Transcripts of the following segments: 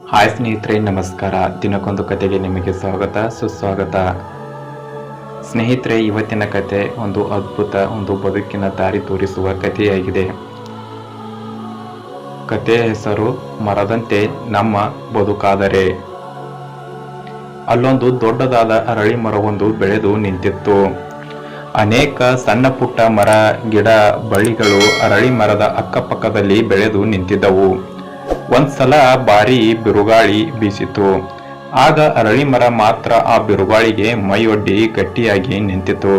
Hi ಸ್ನೇಹಿತರೆ, ನಮಸ್ಕಾರ. ದಿನಕ್ಕೊಂದು ಕತೆಗೆ ನಿಮಗೆ ಸ್ವಾಗತ ಸುಸ್ವಾಗತ. ಸ್ನೇಹಿತರೆ, ಇವತ್ತಿನ ಕತೆ ಒಂದು ಅದ್ಭುತ, ಒಂದು ಬದುಕಿನ ದಾರಿ ತೋರಿಸುವ ಕಥೆಯಾಗಿದೆ. ಕಥೆಯ ಹೆಸರು ಮರದಂತೆ ನಮ್ಮ ಬದುಕಾದರೆ. ಅಲ್ಲೊಂದು ದೊಡ್ಡದಾದ ಅರಳಿ ಮರವೊಂದು ಬೆಳೆದು ನಿಂತಿತ್ತು. ಅನೇಕ ಸಣ್ಣ ಪುಟ್ಟ ಮರ, ಗಿಡ, ಬಳ್ಳಿಗಳು ಅರಳಿ ಮರದ ಅಕ್ಕಪಕ್ಕದಲ್ಲಿ ಬೆಳೆದು ನಿಂತಿದ್ದವು. ಒಂದ್ಸಲ ಭಾರಿ ಬಿರುಗಾಳಿ ಬೀಸಿತು. ಆಗ ಅರಳಿ ಮರ ಮಾತ್ರ ಆ ಬಿರುಗಾಳಿಗೆ ಮೈಯೊಡ್ಡಿ ಗಟ್ಟಿಯಾಗಿ ನಿಂತಿತು.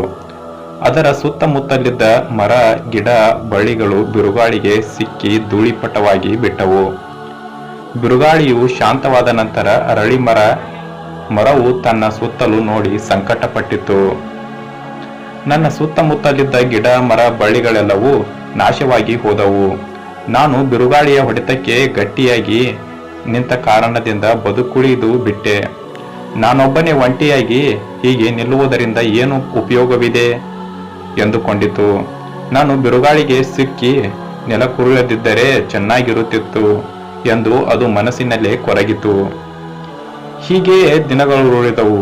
ಅದರ ಸುತ್ತಮುತ್ತಲಿದ್ದ ಮರ, ಗಿಡ, ಬಳ್ಳಿಗಳು ಬಿರುಗಾಳಿಗೆ ಸಿಕ್ಕಿ ಧೂಳಿಪಟವಾಗಿ ಬಿಟ್ಟವು. ಬಿರುಗಾಳಿಯು ಶಾಂತವಾದ ನಂತರ ಅರಳಿ ಮರವು ತನ್ನ ಸುತ್ತಲೂ ನೋಡಿ ಸಂಕಟಪಟ್ಟಿತು. ನನ್ನ ಸುತ್ತಮುತ್ತಲಿದ್ದ ಗಿಡ, ಮರ, ಬಳ್ಳಿಗಳೆಲ್ಲವೂ ನಾಶವಾಗಿ ಹೋದವು. ನಾನು ಬಿರುಗಾಳಿಯ ಹೊಡೆತಕ್ಕೆ ಗಟ್ಟಿಯಾಗಿ ನಿಂತ ಕಾರಣದಿಂದ ಬದುಕುಳಿದು ಬಿಟ್ಟೆ. ನಾನೊಬ್ಬನೇ ಒಂಟಿಯಾಗಿ ಹೀಗೆ ನಿಲ್ಲುವುದರಿಂದ ಏನು ಉಪಯೋಗವಿದೆ ಎಂದುಕೊಂಡಿತು. ನಾನು ಬಿರುಗಾಳಿಗೆ ಸಿಕ್ಕಿ ನೆಲಕ್ಕುರುಳದಿದ್ದರೆ ಚೆನ್ನಾಗಿರುತ್ತಿತ್ತು ಎಂದು ಅದು ಮನಸ್ಸಿನಲ್ಲೇ ಕೊರಗಿತು. ಹೀಗೆಯೇ ದಿನಗಳು ಉಳಿದವು.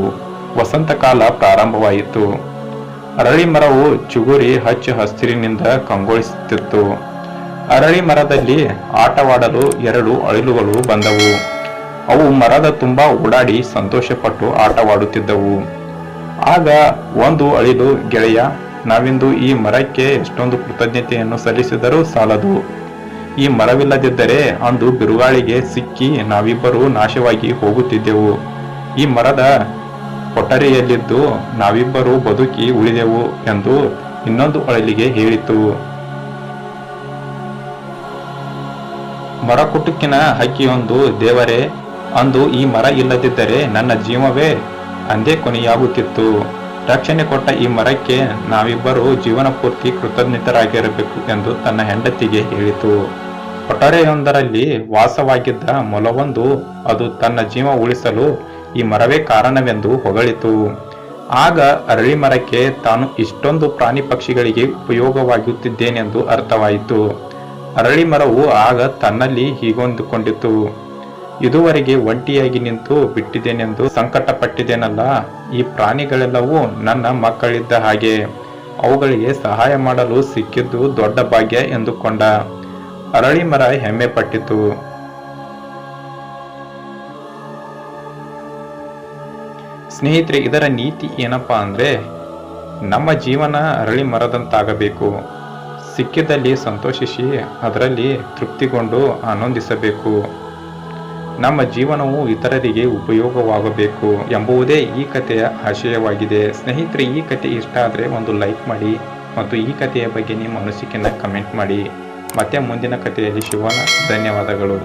ವಸಂತ ಕಾಲ ಪ್ರಾರಂಭವಾಯಿತು. ಅರಳಿ ಮರವು ಚಿಗುರಿ ಹಚ್ಚ ಹಸಿರಿನಿಂದ ಕಂಗೊಳಿಸುತ್ತಿತ್ತು. ಅರಳಿ ಮರದಲ್ಲಿ ಆಟವಾಡಲು 2 ಅಳಿಲುಗಳು ಬಂದವು. ಅವು ಮರದ ತುಂಬ ಓಡಾಡಿ ಸಂತೋಷಪಟ್ಟು ಆಟವಾಡುತ್ತಿದ್ದವು. ಆಗ ಒಂದು ಅಳಿಲು, ಗೆಳೆಯ, ನಾವಿಂದು ಈ ಮರಕ್ಕೆ ಎಷ್ಟೊಂದು ಕೃತಜ್ಞತೆಯನ್ನು ಸಲ್ಲಿಸಿದರೂ ಸಾಲದು. ಈ ಮರವಿಲ್ಲದಿದ್ದರೆ ಅಂದು ಬಿರುಗಾಳಿಗೆ ಸಿಕ್ಕಿ ನಾವಿಬ್ಬರೂ ನಾಶವಾಗಿ ಹೋಗುತ್ತಿದ್ದೆವು. ಈ ಮರದ ಕೊಠರಿಯಲ್ಲಿದ್ದು ನಾವಿಬ್ಬರೂ ಬದುಕಿ ಉಳಿದೆವು ಎಂದು ಇನ್ನೊಂದು ಅಳಿಲಿಗೆ ಹೇಳಿತು. ಮರಕುಟುಕಿನ ಹಕ್ಕಿಯೊಂದು, ದೇವರೇ, ಅಂದು ಈ ಮರ ಇಲ್ಲದಿದ್ದರೆ ನನ್ನ ಜೀವವೇ ಅಂದೇ ಕೊನೆಯಾಗುತ್ತಿತ್ತು. ರಕ್ಷಣೆ ಕೊಟ್ಟ ಈ ಮರಕ್ಕೆ ನಾವಿಬ್ಬರು ಜೀವನ ಪೂರ್ತಿ ಕೃತಜ್ಞತರಾಗಿರಬೇಕು ಎಂದು ತನ್ನ ಹೆಂಡತಿಗೆ ಹೇಳಿತು. ಕೊಠರೆಯೊಂದರಲ್ಲಿ ವಾಸವಾಗಿದ್ದ ಮೊಲವೊಂದು, ಅದು ತನ್ನ ಜೀವ ಉಳಿಸಲು ಈ ಮರವೇ ಕಾರಣವೆಂದು ಹೊಗಳಿತು. ಆಗ ಅರಳಿ ಮರಕ್ಕೆ ತಾನು ಇಷ್ಟೊಂದು ಪ್ರಾಣಿ ಪಕ್ಷಿಗಳಿಗೆ ಉಪಯೋಗವಾಗುತ್ತಿದ್ದೇನೆಂದು ಅರ್ಥವಾಯಿತು. ಅರಳಿ ಮರವು ಆಗ ತನ್ನಲ್ಲಿ ಹೀಗೊಂದುಕೊಂಡಿತು, ಇದುವರೆಗೆ ಒಂಟಿಯಾಗಿ ನಿಂತು ಬಿಟ್ಟಿದ್ದೇನೆಂದು ಸಂಕಟಪಟ್ಟಿದ್ದೇನಲ್ಲ. ಈ ಪ್ರಾಣಿಗಳೆಲ್ಲವೂ ನನ್ನ ಮಕ್ಕಳಿದ್ದ ಹಾಗೆ. ಅವುಗಳಿಗೆ ಸಹಾಯ ಮಾಡಲು ಸಿಕ್ಕಿದ್ದು ದೊಡ್ಡ ಭಾಗ್ಯ ಎಂದುಕೊಂಡ. ಅರಳಿ ಮರ ಹೆಮ್ಮೆ ಪಟ್ಟಿತು. ಸ್ನೇಹಿತರೆ, ಇದರ ನೀತಿ ಏನಪ್ಪಾ ಅಂದ್ರೆ, ನಮ್ಮ ಜೀವನ ಅರಳಿ ಮರದಂತಾಗಬೇಕು. ಸಿಕ್ಕಿದಲ್ಲಿ ಸಂತೋಷಿಸಿ ಅದರಲ್ಲಿ ತೃಪ್ತಿಗೊಂಡು ಆನಂದಿಸಬೇಕು. ನಮ್ಮ ಜೀವನವು ಇತರರಿಗೆ ಉಪಯೋಗವಾಗಬೇಕು ಎಂಬುದೇ ಈ ಕಥೆಯ ಆಶಯವಾಗಿದೆ. ಸ್ನೇಹಿತರೆ, ಈ ಕಥೆ ಇಷ್ಟ ಆದರೆ ಒಂದು ಲೈಕ್ ಮಾಡಿ ಮತ್ತು ಈ ಕಥೆಯ ಬಗ್ಗೆ ನಿಮ್ಮ ಅನಿಸಿಕೆಯನ್ನು ಕಮೆಂಟ್ ಮಾಡಿ. ಮತ್ತೆ ಮುಂದಿನ ಕಥೆಯಲ್ಲಿ ಸಿಗೋಣ. ಧನ್ಯವಾದಗಳು.